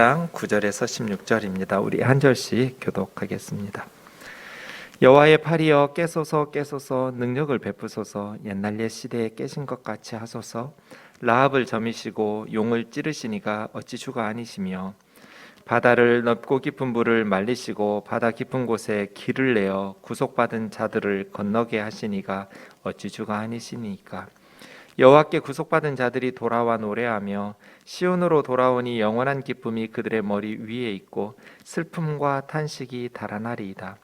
장 9절에서 16절입니다. 우리 한 절씩 교독하겠습니다. 여호와의 팔이여 깨소서 깨소서 능력을 베푸소서 옛날 옛 시대에 깨신 것 같이 하소서 라합을 점이시고 용을 찌르시니가 어찌 주가 아니시며 바다를 넓고 깊은 물을 말리시고 바다 깊은 곳에 길을 내어 구속받은 자들을 건너게 하시니가 어찌 주가 아니시니까 여호와께 구속받은 자들이 돌아와 노래하며 시온으로 돌아오니 영원한 기쁨이 그들의 머리 위에 있고 슬픔과 탄식이 달아나리이다.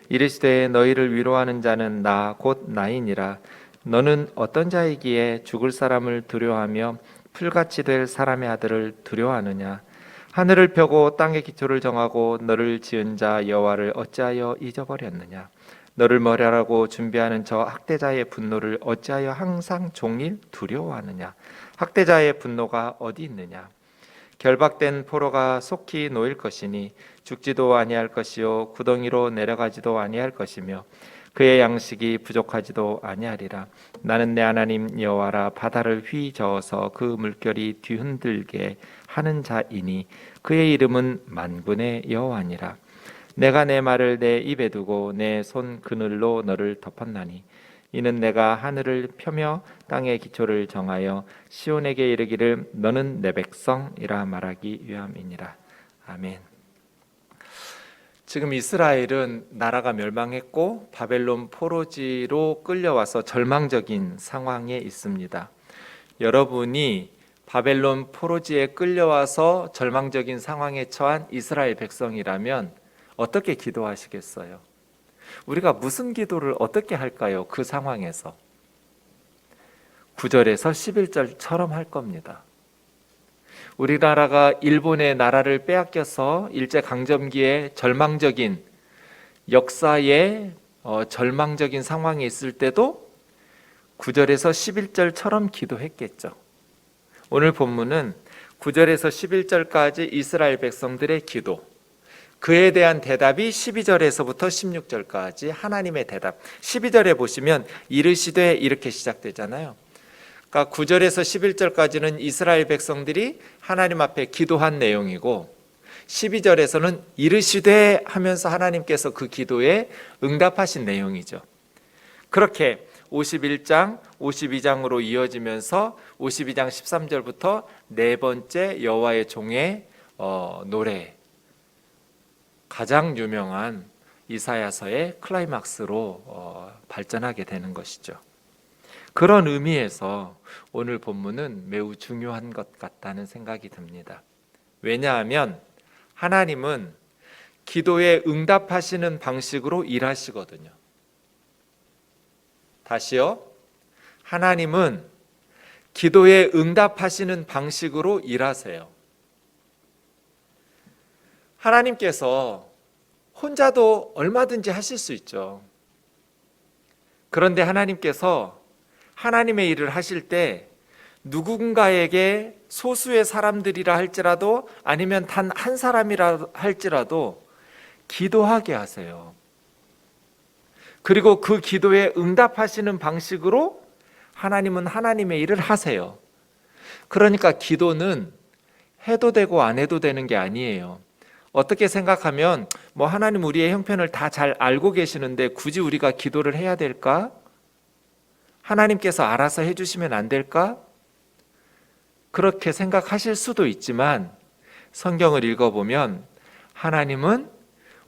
이르시되 너희를 위로하는 자는 나 곧 나이니라. 너는 어떤 자이기에 죽을 사람을 두려워하며 풀같이 될 사람의 아들을 두려워하느냐. 하늘을 펴고 땅의 기초를 정하고 너를 지은 자 여호와를 어찌하여 잊어버렸느냐. 너를 멸하라고 준비하는 저 학대자의 분노를 어찌하여 항상 종일 두려워하느냐. 학대자의 분노가 어디 있느냐. 결박된 포로가 속히 놓일 것이니 죽지도 아니할 것이요 구덩이로 내려가지도 아니할 것이며 그의 양식이 부족하지도 아니하리라. 나는 내 하나님 여호와라. 바다를 휘저어서 그 물결이 뒤흔들게 하는 자이니 그의 이름은 만군의 여호와니라. 내가 내 말을 내 입에 두고 내 손 그늘로 너를 덮었나니 이는 내가 하늘을 펴며 땅의 기초를 정하여 시온에게 이르기를 너는 내 백성이라 말하기 위함이니라. 아멘. 지금 이스라엘은 나라가 멸망했고 바벨론 포로지로 끌려와서 절망적인 상황에 있습니다. 여러분이 바벨론 포로지에 끌려와서 절망적인 상황에 처한 이스라엘 백성이라면 어떻게 기도하시겠어요? 우리가 무슨 기도를 어떻게 할까요? 그 상황에서 9절에서 11절처럼 할 겁니다. 우리나라가 일본의 나라를 빼앗겨서 일제강점기에 절망적인 역사의 절망적인 상황에 있을 때도 9절에서 11절처럼 기도했겠죠. 오늘 본문은 9절에서 11절까지 이스라엘 백성들의 기도, 그에 대한 대답이 12절에서부터 16절까지 하나님의 대답. 12절에 보시면 이르시되 이렇게 시작되잖아요. 그러니까 9절에서 11절까지는 이스라엘 백성들이 하나님 앞에 기도한 내용이고 12절에서는 이르시되 하면서 하나님께서 그 기도에 응답하신 내용이죠. 그렇게 51장, 52장으로 이어지면서 52장 13절부터 네 번째 여호와의 종의 노래, 가장 유명한 이사야서의 클라이막스로 발전하게 되는 것이죠. 그런 의미에서 오늘 본문은 매우 중요한 것 같다는 생각이 듭니다. 왜냐하면 하나님은 기도에 응답하시는 방식으로 일하시거든요. 다시요. 하나님은 기도에 응답하시는 방식으로 일하세요. 하나님께서 혼자도 얼마든지 하실 수 있죠. 그런데 하나님께서 하나님의 일을 하실 때 누군가에게 소수의 사람들이라 할지라도 아니면 단 한 사람이라 할지라도 기도하게 하세요. 그리고 그 기도에 응답하시는 방식으로 하나님은 하나님의 일을 하세요. 그러니까 기도는 해도 되고 안 해도 되는 게 아니에요. 어떻게 생각하면 하나님 우리의 형편을 다 잘 알고 계시는데 굳이 우리가 기도를 해야 될까? 하나님께서 알아서 해주시면 안 될까? 그렇게 생각하실 수도 있지만 성경을 읽어보면 하나님은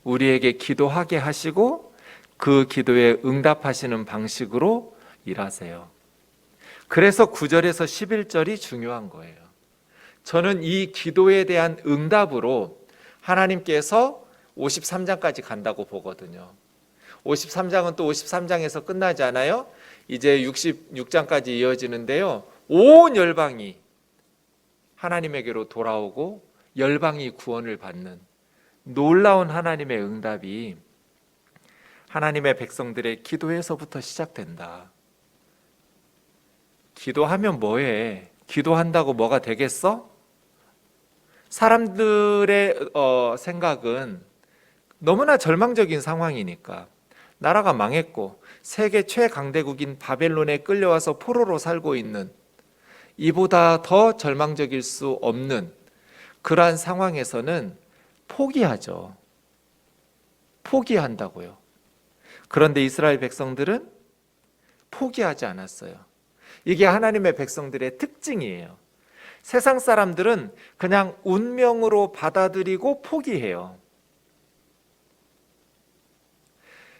우리에게 기도하게 하시고 그 기도에 응답하시는 방식으로 일하세요. 그래서 9절에서 11절이 중요한 거예요. 저는 이 기도에 대한 응답으로 하나님께서 53장까지 간다고 보거든요. 53장은 또 53장에서 끝나지 않아요. 이제 66장까지 이어지는데요. 온 열방이 하나님에게로 돌아오고 열방이 구원을 받는 놀라운 하나님의 응답이 하나님의 백성들의 기도에서부터 시작된다. 기도하면 뭐해? 기도한다고 뭐가 되겠어? 사람들의 생각은 너무나 절망적인 상황이니까 나라가 망했고 세계 최강대국인 바벨론에 끌려와서 포로로 살고 있는 이보다 더 절망적일 수 없는 그러한 상황에서는 포기하죠. 포기한다고요. 그런데 이스라엘 백성들은 포기하지 않았어요. 이게 하나님의 백성들의 특징이에요. 세상 사람들은 그냥 운명으로 받아들이고 포기해요.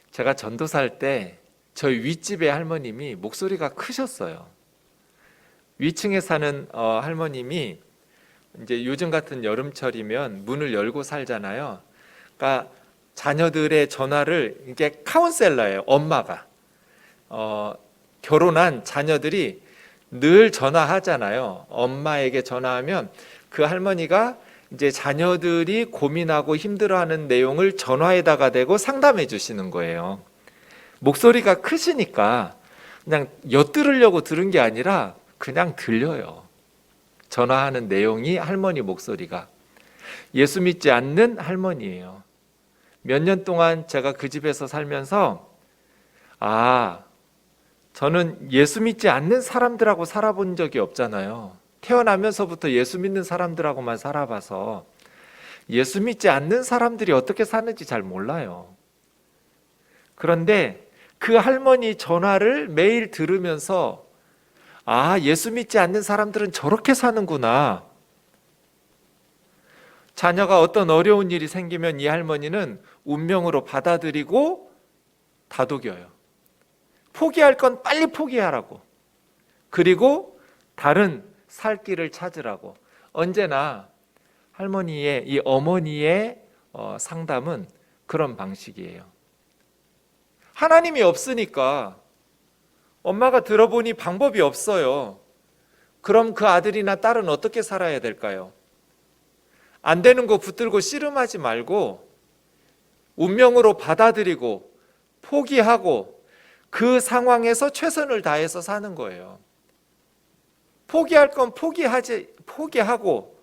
제가 전도사할 때 저희 윗집의 할머님이 목소리가 크셨어요. 위층에 사는 할머님이 이제 요즘 같은 여름철이면 문을 열고 살잖아요. 그러니까 자녀들의 전화를 이게 카운셀러예요. 엄마가 결혼한 자녀들이 늘 전화하잖아요. 엄마에게 전화하면 그 할머니가 이제 자녀들이 고민하고 힘들어하는 내용을 전화에다가 대고 상담해 주시는 거예요. 목소리가 크시니까 그냥 엿들으려고 들은 게 아니라 그냥 들려요. 전화하는 내용이 할머니 목소리가. 예수 믿지 않는 할머니예요. 몇 년 동안 제가 그 집에서 살면서 저는 예수 믿지 않는 사람들하고 살아본 적이 없잖아요. 태어나면서부터 예수 믿는 사람들하고만 살아봐서 예수 믿지 않는 사람들이 어떻게 사는지 잘 몰라요. 그런데 그 할머니 전화를 매일 들으면서 예수 믿지 않는 사람들은 저렇게 사는구나. 자녀가 어떤 어려운 일이 생기면 이 할머니는 운명으로 받아들이고 다독여요. 포기할 건 빨리 포기하라고. 그리고 다른 살 길을 찾으라고. 언제나 할머니의, 이 어머니의 상담은 그런 방식이에요. 하나님이 없으니까 엄마가 들어보니 방법이 없어요. 그럼 그 아들이나 딸은 어떻게 살아야 될까요? 안 되는 거 붙들고 씨름하지 말고 운명으로 받아들이고 포기하고 그 상황에서 최선을 다해서 사는 거예요. 포기할 건 포기하고.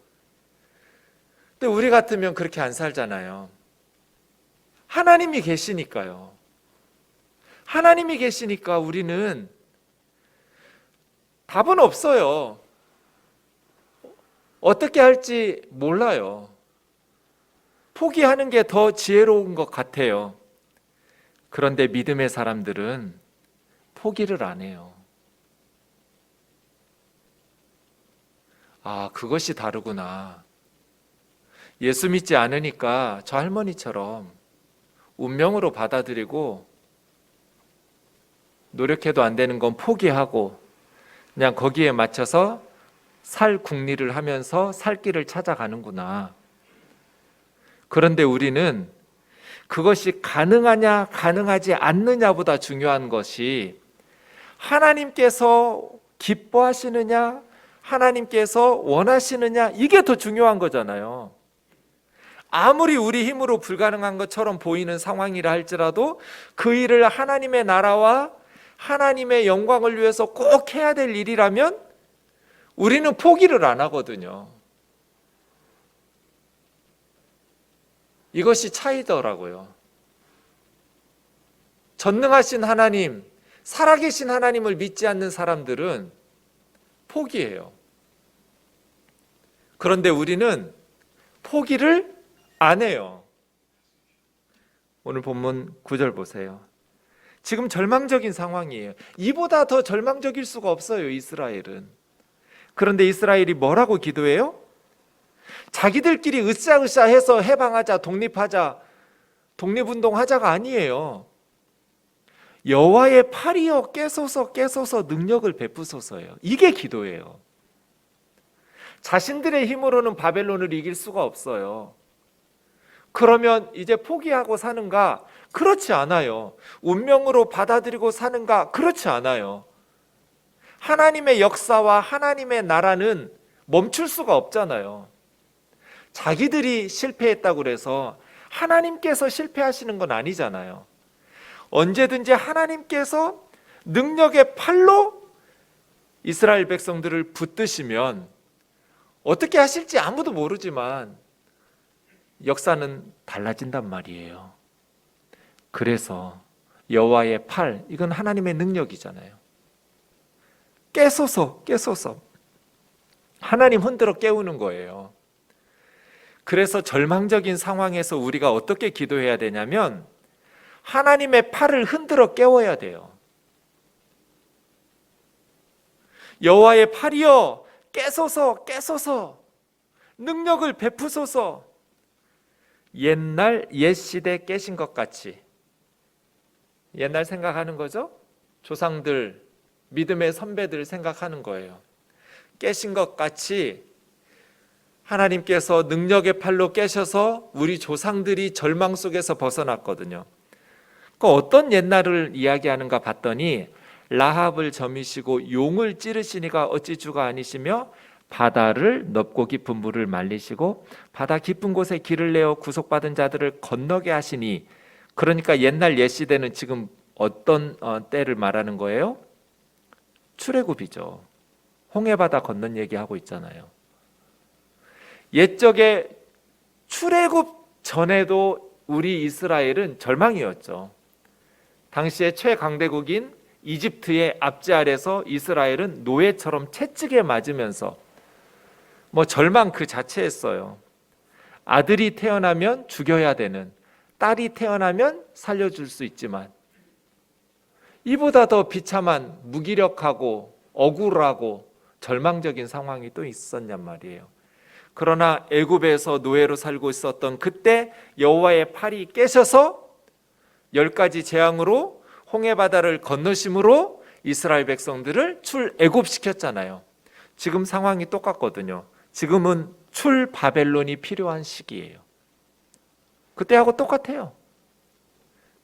근데 우리 같으면 그렇게 안 살잖아요. 하나님이 계시니까요. 하나님이 계시니까 우리는 답은 없어요. 어떻게 할지 몰라요. 포기하는 게 더 지혜로운 것 같아요. 그런데 믿음의 사람들은 포기를 안 해요. 그것이 다르구나. 예수 믿지 않으니까 저 할머니처럼 운명으로 받아들이고 노력해도 안 되는 건 포기하고 그냥 거기에 맞춰서 살 궁리를 하면서 살 길을 찾아가는구나. 그런데 우리는 그것이 가능하냐 가능하지 않느냐보다 중요한 것이 하나님께서 기뻐하시느냐 하나님께서 원하시느냐 이게 더 중요한 거잖아요. 아무리 우리 힘으로 불가능한 것처럼 보이는 상황이라 할지라도 그 일을 하나님의 나라와 하나님의 영광을 위해서 꼭 해야 될 일이라면 우리는 포기를 안 하거든요. 이것이 차이더라고요. 전능하신 하나님, 살아계신 하나님을 믿지 않는 사람들은 포기해요. 그런데 우리는 포기를 안 해요. 오늘 본문 9절 보세요. 지금 절망적인 상황이에요. 이보다 더 절망적일 수가 없어요, 이스라엘은. 그런데 이스라엘이 뭐라고 기도해요? 자기들끼리 으쌰으쌰 해서 해방하자, 독립하자, 독립운동하자가 아니에요. 여호와의 팔이여 깨소서 깨소서 능력을 베푸소서예요. 이게 기도예요. 자신들의 힘으로는 바벨론을 이길 수가 없어요. 그러면 이제 포기하고 사는가? 그렇지 않아요. 운명으로 받아들이고 사는가? 그렇지 않아요. 하나님의 역사와 하나님의 나라는 멈출 수가 없잖아요. 자기들이 실패했다고 그래서 하나님께서 실패하시는 건 아니잖아요. 언제든지 하나님께서 능력의 팔로 이스라엘 백성들을 붙드시면 어떻게 하실지 아무도 모르지만 역사는 달라진단 말이에요. 그래서 여호와의 팔, 이건 하나님의 능력이잖아요. 깨소서 깨소서 하나님 흔들어 깨우는 거예요. 그래서 절망적인 상황에서 우리가 어떻게 기도해야 되냐면 하나님의 팔을 흔들어 깨워야 돼요. 여호와의 팔이여 깨소서 깨소서 능력을 베푸소서. 옛날 옛 시대 깨신 것 같이. 옛날 생각하는 거죠. 조상들, 믿음의 선배들 생각하는 거예요. 깨신 것 같이 하나님께서 능력의 팔로 깨셔서 우리 조상들이 절망 속에서 벗어났거든요. 어떤 옛날을 이야기하는가 봤더니 라합을 점이시고 용을 찌르시니가 어찌 주가 아니시며 바다를 넓고 깊은 물을 말리시고 바다 깊은 곳에 길을 내어 구속받은 자들을 건너게 하시니. 그러니까 옛날 옛 시대는 지금 어떤 때를 말하는 거예요? 출애굽이죠. 홍해바다 건넌 얘기하고 있잖아요. 옛적에 출애굽 전에도 우리 이스라엘은 절망이었죠. 당시에 최강대국인 이집트의 압제 아래서 이스라엘은 노예처럼 채찍에 맞으면서 절망 그 자체였어요. 아들이 태어나면 죽여야 되는, 딸이 태어나면 살려줄 수 있지만 이보다 더 비참한 무기력하고 억울하고 절망적인 상황이 또 있었냔 말이에요. 그러나 애굽에서 노예로 살고 있었던 그때 여호와의 팔이 깨셔서 10가지 재앙으로 홍해바다를 건너심으로 이스라엘 백성들을 출애굽시켰잖아요. 지금 상황이 똑같거든요. 지금은 출바벨론이 필요한 시기예요. 그때하고 똑같아요.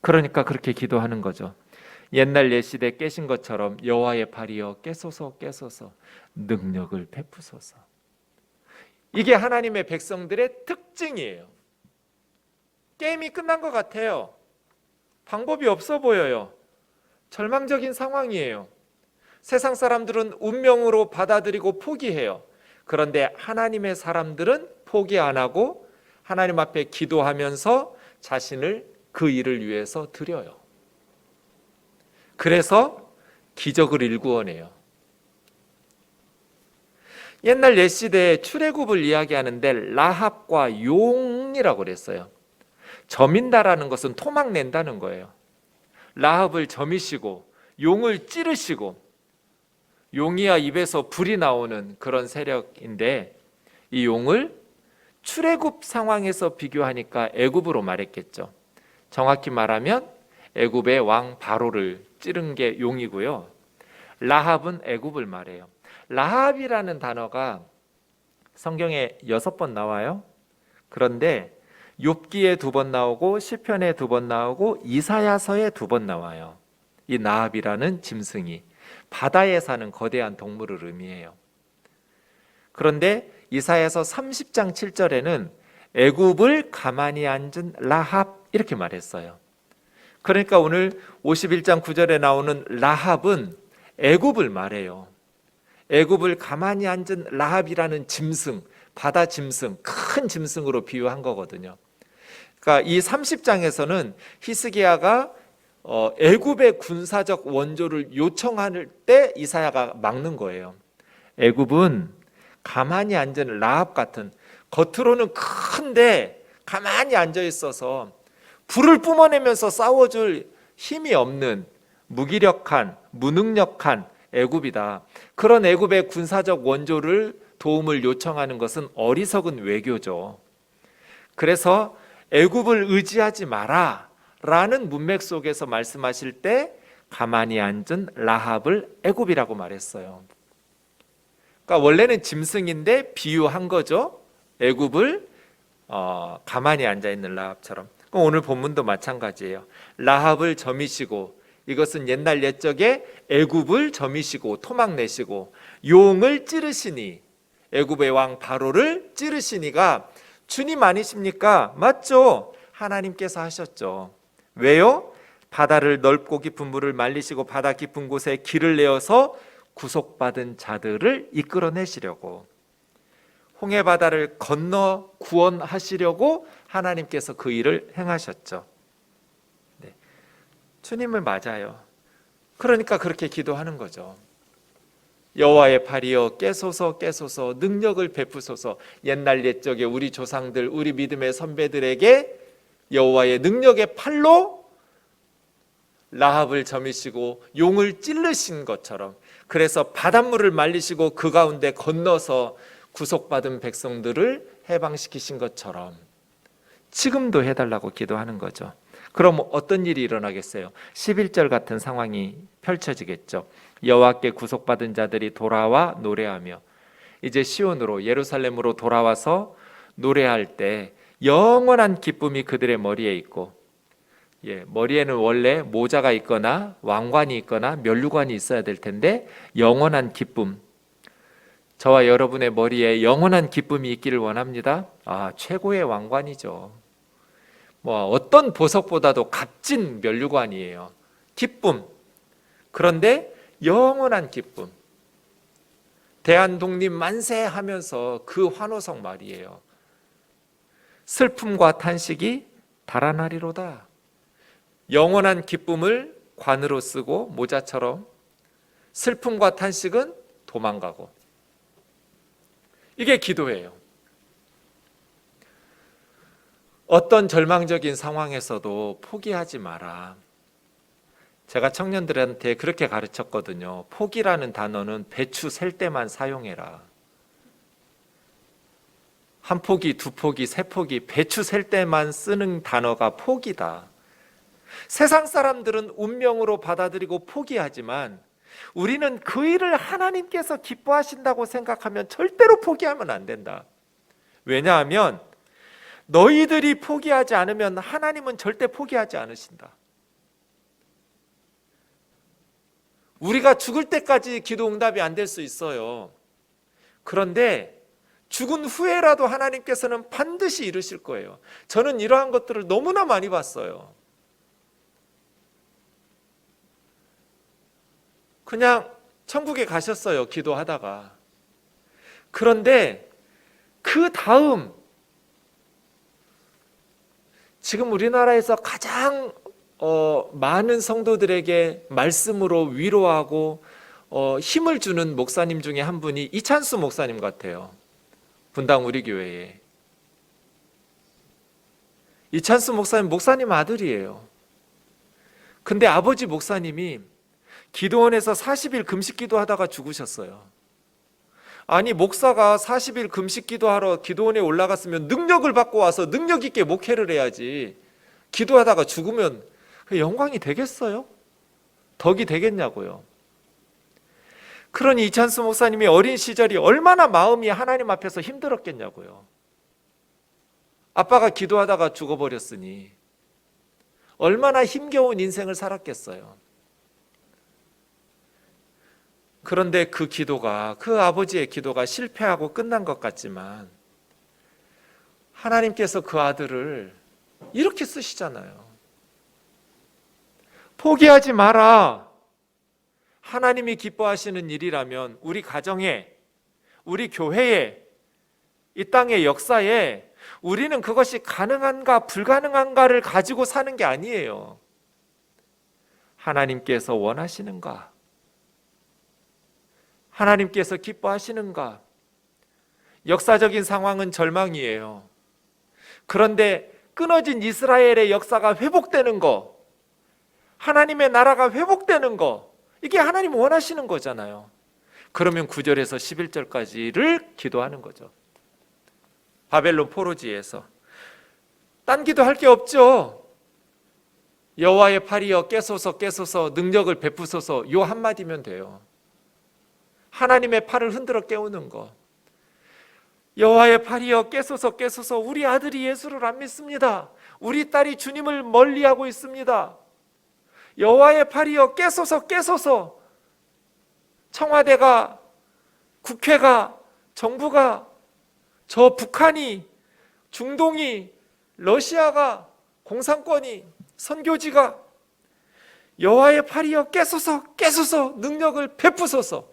그러니까 그렇게 기도하는 거죠. 옛날 옛 시대 깨신 것처럼 여호와의 팔이여 깨소서 깨소서 능력을 베푸소서. 이게 하나님의 백성들의 특징이에요. 게임이 끝난 것 같아요. 방법이 없어 보여요. 절망적인 상황이에요. 세상 사람들은 운명으로 받아들이고 포기해요. 그런데 하나님의 사람들은 포기 안 하고 하나님 앞에 기도하면서 자신을 그 일을 위해서 드려요. 그래서 기적을 일구어내요. 옛날 옛 시대에 출애굽을 이야기하는데 라합과 용이라고 그랬어요. 점인다라는 것은 토막 낸다는 거예요. 라합을 점이시고 용을 찌르시고, 용이야 입에서 불이 나오는 그런 세력인데 이 용을 출애굽 상황에서 비교하니까 애굽으로 말했겠죠. 정확히 말하면 애굽의 왕 바로를 찌른 게 용이고요. 라합은 애굽을 말해요. 라합이라는 단어가 성경에 6번 나와요. 그런데 욥기에 2번 나오고 시편에 2번 나오고 이사야서에 2번 나와요. 이 라합이라는 짐승이 바다에 사는 거대한 동물을 의미해요. 그런데 이사야서 30장 7절에는 애굽을 가만히 앉은 라합 이렇게 말했어요. 그러니까 오늘 51장 9절에 나오는 라합은 애굽을 말해요. 애굽을 가만히 앉은 라합이라는 짐승, 바다 짐승, 큰 짐승으로 비유한 거거든요. 그러니까 이 30장에서는 히스기야가 애굽의 군사적 원조를 요청할 때 이사야가 막는 거예요. 애굽은 가만히 앉은 라합 같은, 겉으로는 큰데 가만히 앉아 있어서 불을 뿜어내면서 싸워줄 힘이 없는 무기력한, 무능력한 애굽이다. 그런 애굽의 군사적 원조를 도움을 요청하는 것은 어리석은 외교죠. 그래서 애굽을 의지하지 마라 라는 문맥 속에서 말씀하실 때 가만히 앉은 라합을 애굽이라고 말했어요. 그러니까 원래는 짐승인데 비유한 거죠. 애굽을 가만히 앉아있는 라합처럼. 오늘 본문도 마찬가지예요. 라합을 점이시고, 이것은 옛날 옛적에 애굽을 점이시고 토막 내시고, 용을 찌르시니, 애굽의 왕 바로를 찌르시니가 주님 아니십니까? 맞죠? 하나님께서 하셨죠. 왜요? 바다를 넓고 깊은 물을 말리시고 바다 깊은 곳에 길을 내어서 구속받은 자들을 이끌어내시려고, 홍해바다를 건너 구원하시려고 하나님께서 그 일을 행하셨죠. 네. 주님을 맞아요. 그러니까 그렇게 기도하는 거죠. 여호와의 팔이여 깨소서 깨소서 능력을 베푸소서. 옛날 옛적에 우리 조상들, 우리 믿음의 선배들에게 여호와의 능력의 팔로 라합을 점이시고 용을 찔르신 것처럼, 그래서 바닷물을 말리시고 그 가운데 건너서 구속받은 백성들을 해방시키신 것처럼 지금도 해달라고 기도하는 거죠. 그럼 어떤 일이 일어나겠어요? 11절 같은 상황이 펼쳐지겠죠. 여호와께 구속받은 자들이 돌아와 노래하며, 이제 시온으로 예루살렘으로 돌아와서 노래할 때 영원한 기쁨이 그들의 머리에 있고, 머리에는 원래 모자가 있거나 왕관이 있거나 면류관이 있어야 될 텐데 영원한 기쁨, 저와 여러분의 머리에 영원한 기쁨이 있기를 원합니다. 최고의 왕관이죠. 어떤 보석보다도 값진 면류관이에요. 기쁨. 그런데 영원한 기쁨. 대한독립 만세 하면서 그 환호성 말이에요. 슬픔과 탄식이 달아나리로다. 영원한 기쁨을 관으로 쓰고 모자처럼, 슬픔과 탄식은 도망가고. 이게 기도예요. 어떤 절망적인 상황에서도 포기하지 마라. 제가 청년들한테 그렇게 가르쳤거든요. 포기라는 단어는 배추 셀 때만 사용해라. 한 포기, 두 포기, 세 포기, 배추 셀 때만 쓰는 단어가 포기다. 세상 사람들은 운명으로 받아들이고 포기하지만 우리는 그 일을 하나님께서 기뻐하신다고 생각하면 절대로 포기하면 안 된다. 왜냐하면 너희들이 포기하지 않으면 하나님은 절대 포기하지 않으신다. 우리가 죽을 때까지 기도 응답이 안 될 수 있어요. 그런데 죽은 후에라도 하나님께서는 반드시 이루실 거예요. 저는 이러한 것들을 너무나 많이 봤어요. 그냥 천국에 가셨어요, 기도하다가. 그런데 그 다음, 지금 우리나라에서 가장 많은 성도들에게 말씀으로 위로하고 힘을 주는 목사님 중에 한 분이 이찬수 목사님 같아요. 분당 우리 교회에. 이찬수 목사님 아들이에요. 근데 아버지 목사님이 기도원에서 40일 금식 기도하다가 죽으셨어요. 아니, 목사가 40일 금식 기도하러 기도원에 올라갔으면 능력을 받고 와서 능력 있게 목회를 해야지, 기도하다가 죽으면 영광이 되겠어요? 덕이 되겠냐고요. 그러니 이찬수 목사님이 어린 시절이 얼마나 마음이 하나님 앞에서 힘들었겠냐고요. 아빠가 기도하다가 죽어버렸으니 얼마나 힘겨운 인생을 살았겠어요. 그런데 그 기도가, 그 아버지의 기도가 실패하고 끝난 것 같지만 하나님께서 그 아들을 이렇게 쓰시잖아요. 포기하지 마라. 하나님이 기뻐하시는 일이라면 우리 가정에, 우리 교회에, 이 땅의 역사에 우리는 그것이 가능한가 불가능한가를 가지고 사는 게 아니에요. 하나님께서 원하시는가? 하나님께서 기뻐하시는가? 역사적인 상황은 절망이에요. 그런데 끊어진 이스라엘의 역사가 회복되는 거, 하나님의 나라가 회복되는 거, 이게 하나님 원하시는 거잖아요. 그러면 9절에서 11절까지를 기도하는 거죠. 바벨론 포로지에서 딴 기도할 게 없죠. 여호와의 팔이여 깨소서 깨소서 능력을 베푸소서, 요 한마디면 돼요. 하나님의 팔을 흔들어 깨우는 거. 여호와의 팔이여 깨소서 깨소서, 우리 아들이 예수를 안 믿습니다. 우리 딸이 주님을 멀리하고 있습니다. 여호와의 팔이여 깨소서 깨소서. 청와대가, 국회가, 정부가, 저 북한이, 중동이, 러시아가, 공산권이, 선교지가 여호와의 팔이여 깨소서 깨소서 능력을 베푸소서.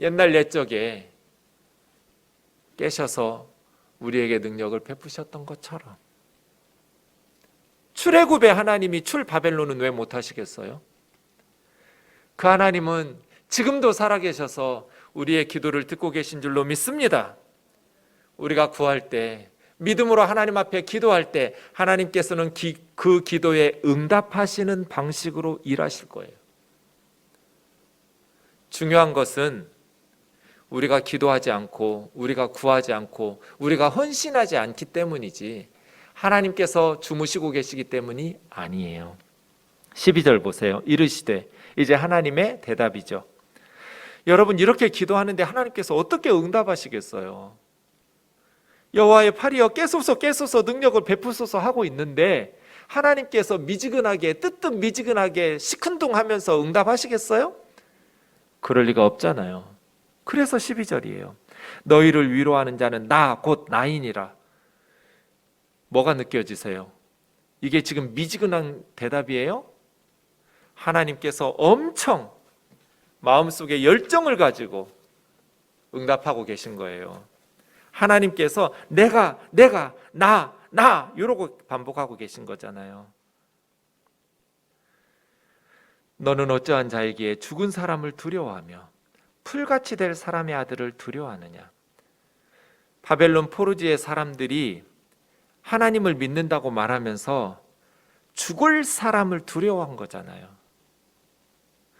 옛날 옛적에 깨셔서 우리에게 능력을 베푸셨던 것처럼 출애굽의 하나님이 출 바벨론은 왜 못하시겠어요? 그 하나님은 지금도 살아계셔서 우리의 기도를 듣고 계신 줄로 믿습니다. 우리가 구할 때, 믿음으로 하나님 앞에 기도할 때 하나님께서는 그 기도에 응답하시는 방식으로 일하실 거예요. 중요한 것은 우리가 기도하지 않고 우리가 구하지 않고 우리가 헌신하지 않기 때문이지 하나님께서 주무시고 계시기 때문이 아니에요. 12절 보세요. 이르시되, 이제 하나님의 대답이죠. 여러분, 이렇게 기도하는데 하나님께서 어떻게 응답하시겠어요? 여호와의 팔이여 깨소서 깨소서 능력을 베푸소서 하고 있는데 하나님께서 미지근하게 뜨뜻 미지근하게 시큰둥하면서 응답하시겠어요? 그럴 리가 없잖아요. 그래서 12절이에요. 너희를 위로하는 자는 나 곧 나이니라. 뭐가 느껴지세요? 이게 지금 미지근한 대답이에요? 하나님께서 엄청 마음속에 열정을 가지고 응답하고 계신 거예요. 하나님께서 내가 나 이러고 반복하고 계신 거잖아요. 너는 어떠한 자이기에 죽은 사람을 두려워하며 풀같이 될 사람의 아들을 두려워하느냐. 바벨론 포르지의 사람들이 하나님을 믿는다고 말하면서 죽을 사람을 두려워한 거잖아요.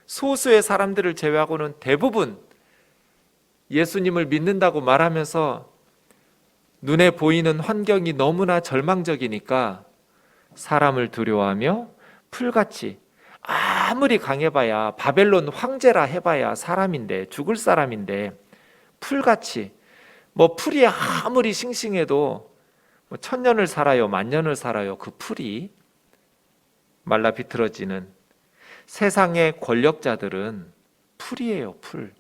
소수의 사람들을 제외하고는 대부분 예수님을 믿는다고 말하면서 눈에 보이는 환경이 너무나 절망적이니까 사람을 두려워하며 풀같이, 아무리 강해봐야 바벨론 황제라 해봐야 사람인데, 죽을 사람인데 풀같이, 뭐 풀이 아무리 싱싱해도 뭐 1000년을 살아요, 10,000년을 살아요. 그 풀이 말라 비틀어지는 세상의 권력자들은 풀이에요, 풀.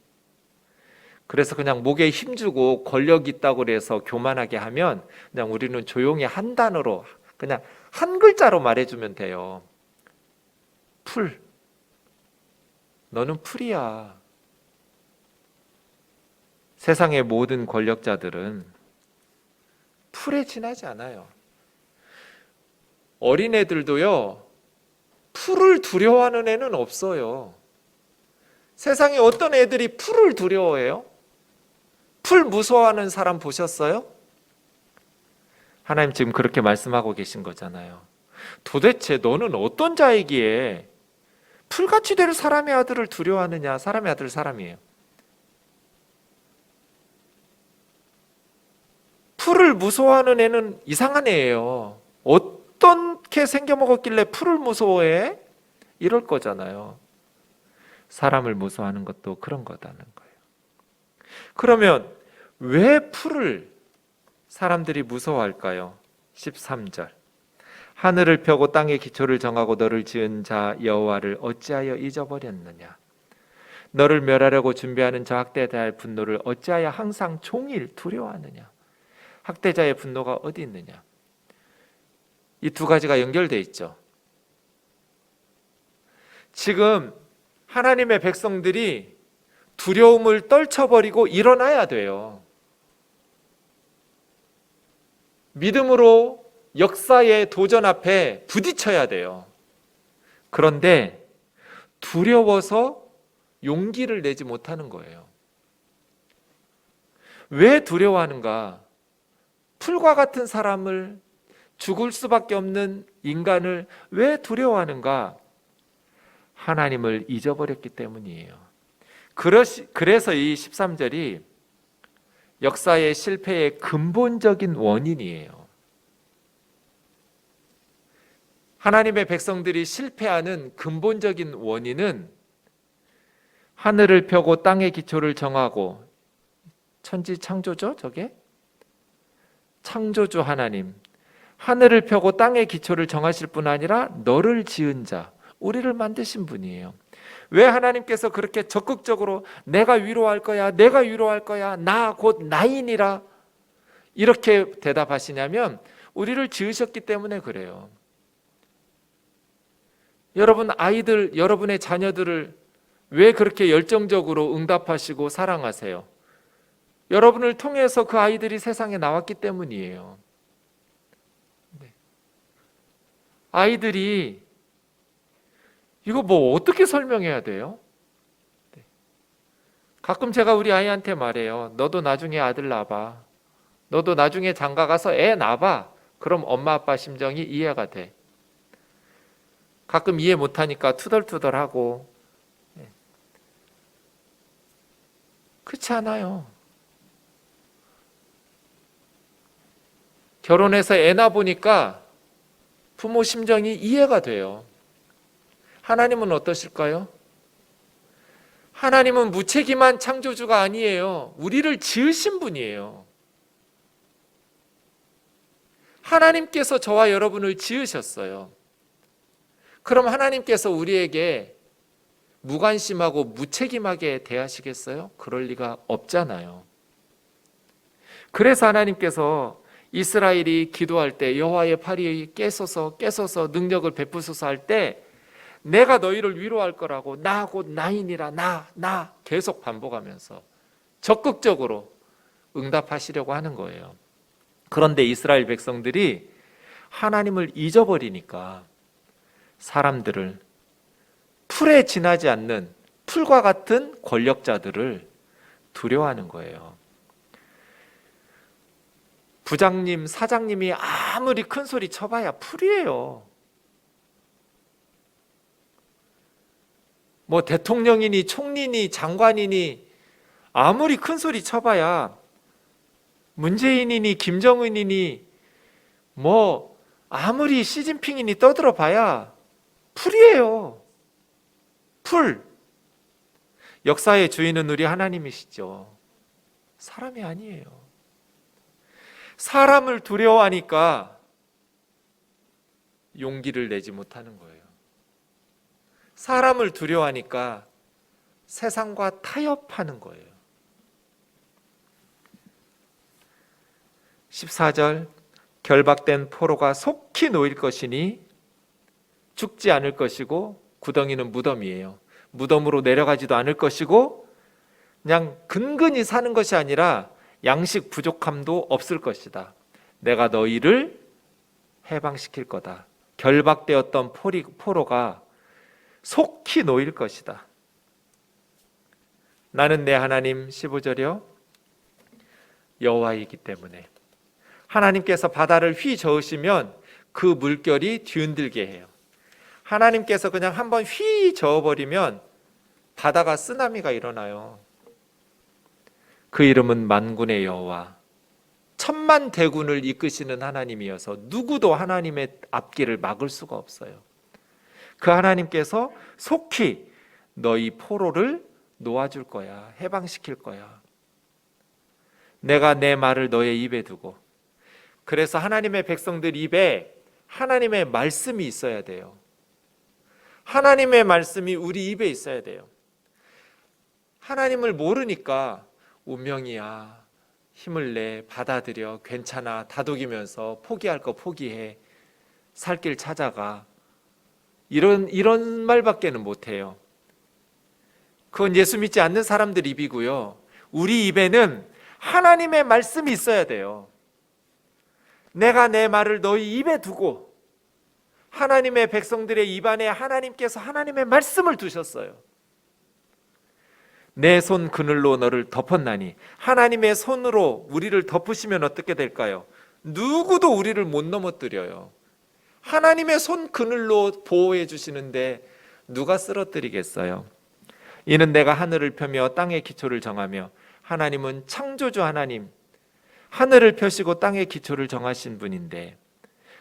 그래서 그냥 목에 힘주고 권력 있다고 그래서 교만하게 하면 그냥 우리는 조용히 한 단어로, 그냥 한 글자로 말해주면 돼요. 풀. 너는 풀이야. 세상의 모든 권력자들은 풀에 지나지 않아요. 어린애들도요, 풀을 두려워하는 애는 없어요. 세상에 어떤 애들이 풀을 두려워해요? 풀 무서워하는 사람 보셨어요? 하나님 지금 그렇게 말씀하고 계신 거잖아요. 도대체 너는 어떤 자이기에 풀같이 될 사람의 아들을 두려워하느냐. 사람의 아들 사람이에요. 풀을 무서워하는 애는 이상한 애예요. 어떻게 생겨먹었길래 풀을 무서워해? 이럴 거잖아요. 사람을 무서워하는 것도 그런 거다는 거예요. 그러면 왜 풀을 사람들이 무서워할까요? 13절. 하늘을 펴고 땅의 기초를 정하고 너를 지은 자 여호와를 어찌하여 잊어버렸느냐. 너를 멸하려고 준비하는 저 학대자의 분노를 어찌하여 항상 종일 두려워하느냐. 학대자의 분노가 어디 있느냐. 이 두 가지가 연결되어 있죠. 지금 하나님의 백성들이 두려움을 떨쳐버리고 일어나야 돼요. 믿음으로 역사의 도전 앞에 부딪혀야 돼요. 그런데 두려워서 용기를 내지 못하는 거예요. 왜 두려워하는가? 풀과 같은 사람을, 죽을 수밖에 없는 인간을 왜 두려워하는가? 하나님을 잊어버렸기 때문이에요. 그래서 이 13절이 역사의 실패의 근본적인 원인이에요. 하나님의 백성들이 실패하는 근본적인 원인은 하늘을 펴고 땅의 기초를 정하고, 천지 창조죠, 저게? 창조주 하나님, 하늘을 펴고 땅의 기초를 정하실 뿐 아니라 너를 지은 자, 우리를 만드신 분이에요. 왜 하나님께서 그렇게 적극적으로 내가 위로할 거야, 내가 위로할 거야, 나 곧 나이니라 이렇게 대답하시냐면 우리를 지으셨기 때문에 그래요. 여러분 아이들, 여러분의 자녀들을 왜 그렇게 열정적으로 응답하시고 사랑하세요? 여러분을 통해서 그 아이들이 세상에 나왔기 때문이에요. 아이들이 이거 뭐 어떻게 설명해야 돼요? 가끔 제가 우리 아이한테 말해요. 너도 나중에 아들 낳아봐. 너도 나중에 장가 가서 애 낳아봐. 그럼 엄마 아빠 심정이 이해가 돼. 가끔 이해 못하니까 투덜투덜하고. 그렇지 않아요. 결혼해서 애 낳아보니까 부모 심정이 이해가 돼요. 하나님은 어떠실까요? 하나님은 무책임한 창조주가 아니에요. 우리를 지으신 분이에요. 하나님께서 저와 여러분을 지으셨어요. 그럼 하나님께서 우리에게 무관심하고 무책임하게 대하시겠어요? 그럴 리가 없잖아요. 그래서 하나님께서 이스라엘이 기도할 때 여호와의 팔이 깨소서 능력을 베푸소서 할 때 내가 너희를 위로할 거라고 나 곧 나이니라 나 계속 반복하면서 적극적으로 응답하시려고 하는 거예요. 그런데 이스라엘 백성들이 하나님을 잊어버리니까 사람들을 풀에 지나지 않는 풀과 같은 권력자들을 두려워하는 거예요. 부장님, 사장님이 아무리 큰 소리 쳐봐야 풀이에요. 뭐 대통령이니 총리니 장관이니 아무리 큰 소리 쳐봐야 문재인이니 김정은이니 뭐 아무리 시진핑이니 떠들어봐야 풀이에요. 풀. 역사의 주인은 우리 하나님이시죠. 사람이 아니에요. 사람을 두려워하니까 용기를 내지 못하는 거예요. 사람을 두려워하니까 세상과 타협하는 거예요. 14절 결박된 포로가 속히 놓일 것이니 죽지 않을 것이고 구덩이는 무덤이에요. 무덤으로 내려가지도 않을 것이고 그냥 근근히 사는 것이 아니라 양식 부족함도 없을 것이다. 내가 너희를 해방시킬 거다. 결박되었던 포로가 속히 놓일 것이다. 나는 내 하나님 15절이요 여호와이기 때문에 하나님께서 바다를 휘저으시면 그 물결이 뒤흔들게 해요. 하나님께서 그냥 한번 휘저어버리면 바다가 쓰나미가 일어나요. 그 이름은 만군의 여호와, 천만 대군을 이끄시는 하나님이어서 누구도 하나님의 앞길을 막을 수가 없어요. 그 하나님께서 속히 너희 포로를 놓아줄 거야. 해방시킬 거야. 내가 내 말을 너의 입에 두고. 그래서 하나님의 백성들 입에 하나님의 말씀이 있어야 돼요. 하나님의 말씀이 우리 입에 있어야 돼요. 하나님을 모르니까 운명이야, 힘을 내, 받아들여, 괜찮아, 다독이면서 포기할 거 포기해, 살 길 찾아가, 이런 말밖에는 못해요. 그건 예수 믿지 않는 사람들 입이고요. 우리 입에는 하나님의 말씀이 있어야 돼요. 내가 내 말을 너희 입에 두고, 하나님의 백성들의 입안에 하나님께서 하나님의 말씀을 두셨어요. 내 손 그늘로 너를 덮었나니, 하나님의 손으로 우리를 덮으시면 어떻게 될까요? 누구도 우리를 못 넘어뜨려요. 하나님의 손 그늘로 보호해 주시는데 누가 쓰러뜨리겠어요? 이는 내가 하늘을 펴며 땅의 기초를 정하며, 하나님은 창조주 하나님, 하늘을 펴시고 땅의 기초를 정하신 분인데,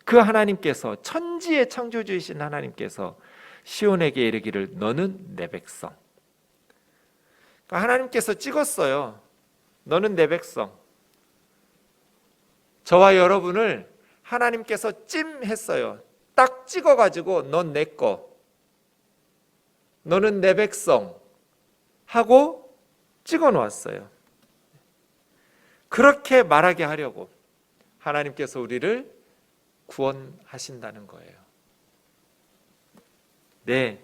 그 하나님께서, 천지의 창조주이신 하나님께서 시온에게 이르기를 너는 내 백성. 그러니까 하나님께서 찍었어요. 너는 내 백성. 저와 여러분을 하나님께서 찜했어요. 딱 찍어가지고 넌 내 거, 너는 내 백성 하고 찍어 놓았어요. 그렇게 말하게 하려고 하나님께서 우리를 구원하신다는 거예요. 네,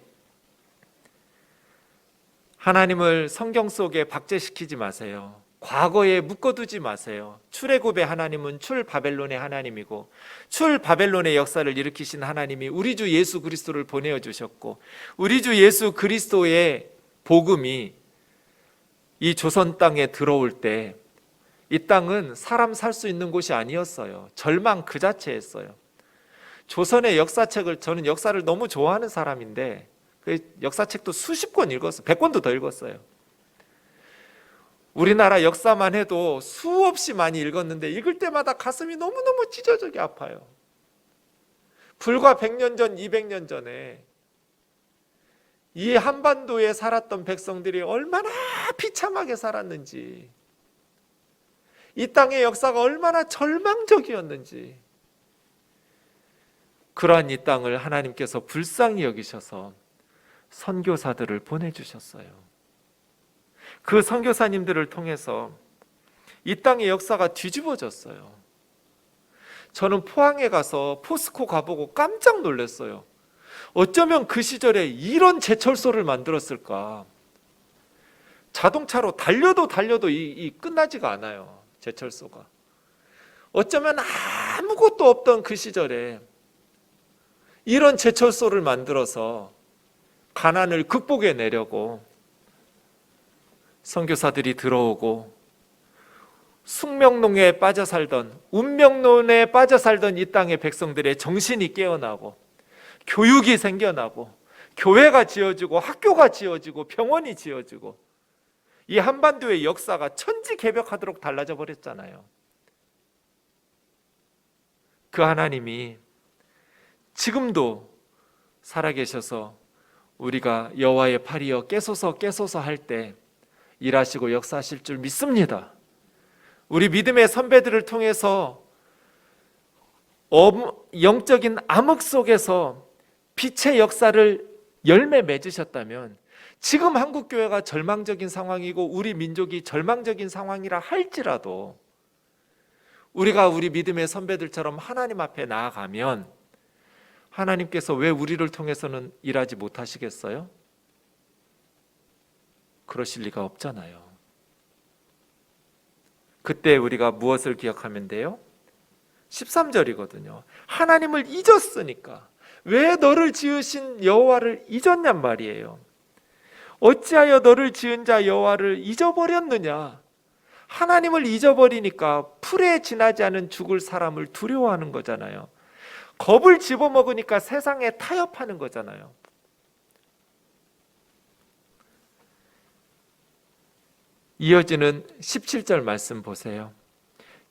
하나님을 성경 속에 박제시키지 마세요. 과거에 묶어두지 마세요. 출애굽의 하나님은 출바벨론의 하나님이고, 출바벨론의 역사를 일으키신 하나님이 우리 주 예수 그리스도를 보내어 주셨고, 우리 주 예수 그리스도의 복음이 이 조선 땅에 들어올 때 이 땅은 사람 살 수 있는 곳이 아니었어요. 절망 그 자체였어요. 조선의 역사책을, 저는 역사를 너무 좋아하는 사람인데 그 역사책도 수십 권 읽었어요. 100권도 더 읽었어요. 우리나라 역사만 해도 수없이 많이 읽었는데 읽을 때마다 가슴이 너무너무 찢어지게 아파요. 불과 100년 전, 200년 전에 이 한반도에 살았던 백성들이 얼마나 비참하게 살았는지, 이 땅의 역사가 얼마나 절망적이었는지, 그러한 이 땅을 하나님께서 불쌍히 여기셔서 선교사들을 보내주셨어요. 그 선교사님들을 통해서 이 땅의 역사가 뒤집어졌어요. 저는 포항에 가서 포스코 가보고 깜짝 놀랐어요. 어쩌면 그 시절에 이런 제철소를 만들었을까. 자동차로 달려도 끝나지가 않아요. 제철소가. 어쩌면 아무것도 없던 그 시절에 이런 제철소를 만들어서 가난을 극복해 내려고 선교사들이 들어오고 숙명농에 빠져 살던, 운명론에 빠져 살던 이 땅의 백성들의 정신이 깨어나고 교육이 생겨나고 교회가 지어지고 학교가 지어지고 병원이 지어지고 이 한반도의 역사가 천지개벽하도록 달라져 버렸잖아요. 그 하나님이 지금도 살아계셔서 우리가 여호와의 팔이여 깨소서 할 때 일하시고 역사하실 줄 믿습니다. 우리 믿음의 선배들을 통해서 영적인 암흑 속에서 빛의 역사를 열매 맺으셨다면 지금 한국교회가 절망적인 상황이고 우리 민족이 절망적인 상황이라 할지라도 우리가 우리 믿음의 선배들처럼 하나님 앞에 나아가면 하나님께서 왜 우리를 통해서는 일하지 못하시겠어요? 그러실 리가 없잖아요. 그때 우리가 무엇을 기억하면 돼요? 13절이거든요. 하나님을 잊었으니까. 왜 너를 지으신 여호와를 잊었냔 말이에요. 어찌하여 너를 지은 자 여호와를 잊어버렸느냐. 하나님을 잊어버리니까 풀에 지나지 않은 죽을 사람을 두려워하는 거잖아요. 겁을 집어먹으니까 세상에 타협하는 거잖아요. 이어지는 17절 말씀 보세요.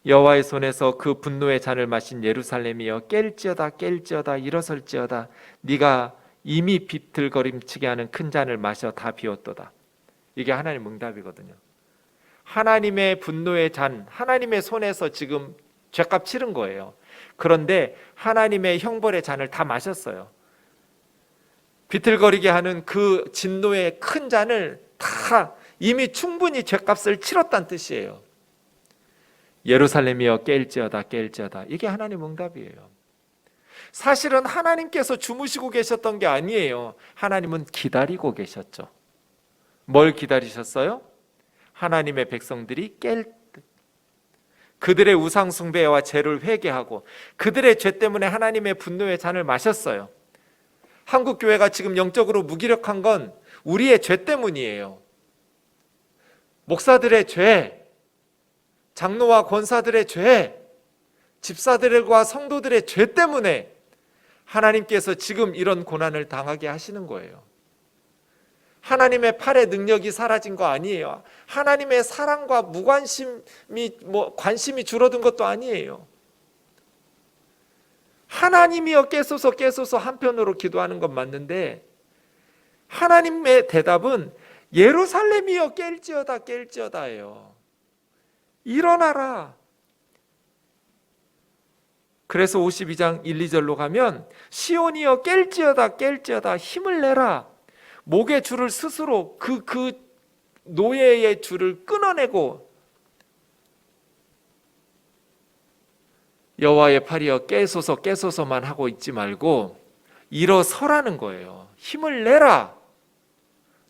여호와의 손에서 그 분노의 잔을 마신 예루살렘이여 깰지어다 일어설지어다. 네가 이미 비틀거림치게 하는 큰 잔을 마셔 다 비웠도다. 이게 하나님 응답이거든요. 하나님의 분노의 잔, 하나님의 손에서 지금 죄값 치른 거예요. 그런데 하나님의 형벌의 잔을 다 마셨어요. 비틀거리게 하는 그 진노의 큰 잔을 다 이미 충분히 죄값을 치렀다는 뜻이에요. 예루살렘이여 깰지어다. 이게 하나님 응답이에요. 사실은 하나님께서 주무시고 계셨던 게 아니에요. 하나님은 기다리고 계셨죠. 뭘 기다리셨어요? 하나님의 백성들이 그들의 우상 숭배와 죄를 회개하고 그들의 죄 때문에 하나님의 분노의 잔을 마셨어요. 한국 교회가 지금 영적으로 무기력한 건 우리의 죄 때문이에요. 목사들의 죄, 장로와 권사들의 죄, 집사들과 성도들의 죄 때문에 하나님께서 지금 이런 고난을 당하게 하시는 거예요. 하나님의 팔의 능력이 사라진 거 아니에요. 하나님의 사랑과 무관심이 관심이 줄어든 것도 아니에요. 하나님이여 깨소서 한편으로 기도하는 건 맞는데 하나님의 대답은 예루살렘이여 깰지어다예요. 일어나라. 그래서 52장 1, 2절로 가면 시온이여 깰지어다 힘을 내라. 목의 줄을 스스로 그 노예의 줄을 끊어내고 여호와의 팔이여 깨소서만 하고 있지 말고 일어서라는 거예요. 힘을 내라.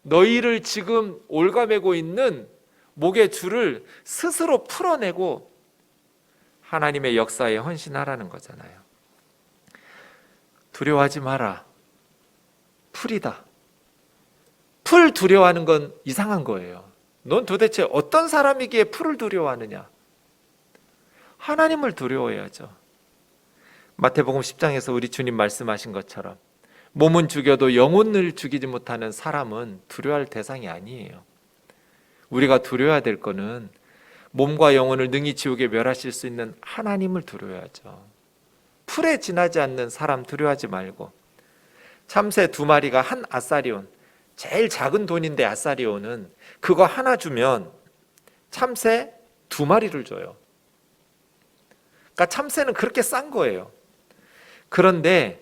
너희를 지금 올가매고 있는 목의 줄을 스스로 풀어내고 하나님의 역사에 헌신하라는 거잖아요. 두려워하지 마라. 풀이다. 풀 두려워하는 건 이상한 거예요. 넌 도대체 어떤 사람이기에 풀을 두려워하느냐? 하나님을 두려워해야죠. 마태복음 10장에서 우리 주님 말씀하신 것처럼 몸은 죽여도 영혼을 죽이지 못하는 사람은 두려워할 대상이 아니에요. 우리가 두려워해야 될 거는 몸과 영혼을 능히 지옥에 멸하실 수 있는 하나님을 두려워야죠. 풀에 지나지 않는 사람 두려워하지 말고, 참새 2마리가 한 아사리온, 제일 작은 돈인데 아사리온은 그거 하나 주면 참새 2마리를 줘요. 그러니까 참새는 그렇게 싼 거예요. 그런데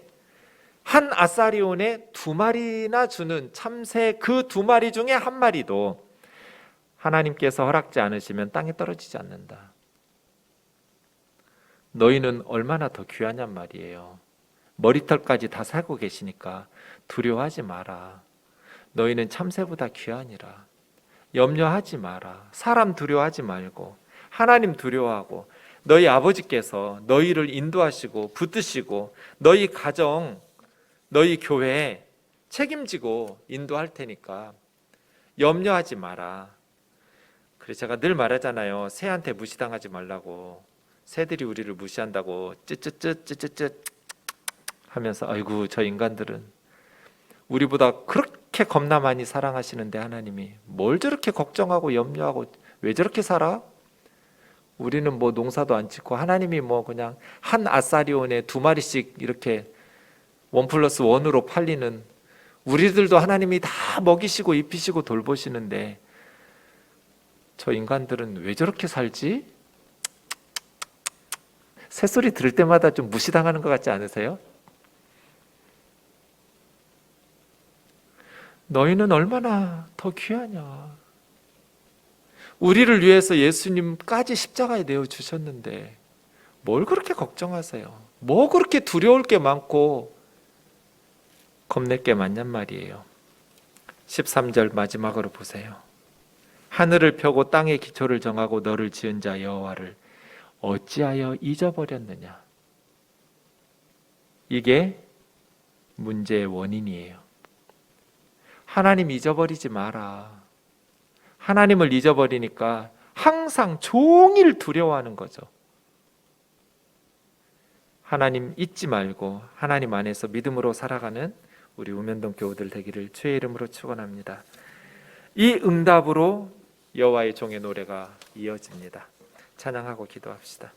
한 아사리온에 2마리나 주는 참새 그 2마리 중에 1마리도 하나님께서 허락지 않으시면 땅에 떨어지지 않는다. 너희는 얼마나 더 귀하냔 말이에요. 머리털까지 다 살고 계시니까 두려워하지 마라. 너희는 참새보다 귀하니라. 염려하지 마라. 사람 두려워하지 말고 하나님 두려워하고, 너희 아버지께서 너희를 인도하시고 붙드시고 너희 가정, 너희 교회 책임지고 인도할 테니까 염려하지 마라. 그래서 제가 늘 말하잖아요. 새한테 무시당하지 말라고. 새들이 우리를 무시한다고 쯧쯧쯧쯧쯧 하면서, 아이고 저 인간들은 우리보다 그렇게 겁나 많이 사랑하시는데 하나님이 뭘 저렇게 걱정하고 염려하고 왜 저렇게 살아? 우리는 뭐 농사도 안 짓고 하나님이 뭐 그냥 한 아사리온에 2마리씩 이렇게 1+1으로 팔리는, 우리들도 하나님이 다 먹이시고 입히시고 돌보시는데 저 인간들은 왜 저렇게 살지? 새소리 들을 때마다 좀 무시당하는 것 같지 않으세요? 너희는 얼마나 더 귀하냐. 우리를 위해서 예수님까지 십자가에 내어주셨는데 뭘 그렇게 걱정하세요? 뭐 그렇게 두려울 게 많고 겁낼 게 많냔 말이에요. 13절 마지막으로 보세요. 하늘을 펴고 땅의 기초를 정하고 너를 지은 자 여호와를 어찌하여 잊어버렸느냐. 이게 문제의 원인이에요. 하나님 잊어버리지 마라. 하나님을 잊어버리니까 항상 종일 두려워하는 거죠. 하나님 잊지 말고 하나님 안에서 믿음으로 살아가는 우리 우면동 교우들 되기를 주의 이름으로 축원합니다. 이 응답으로 여호와의 종의 노래가 이어집니다. 찬양하고 기도합시다.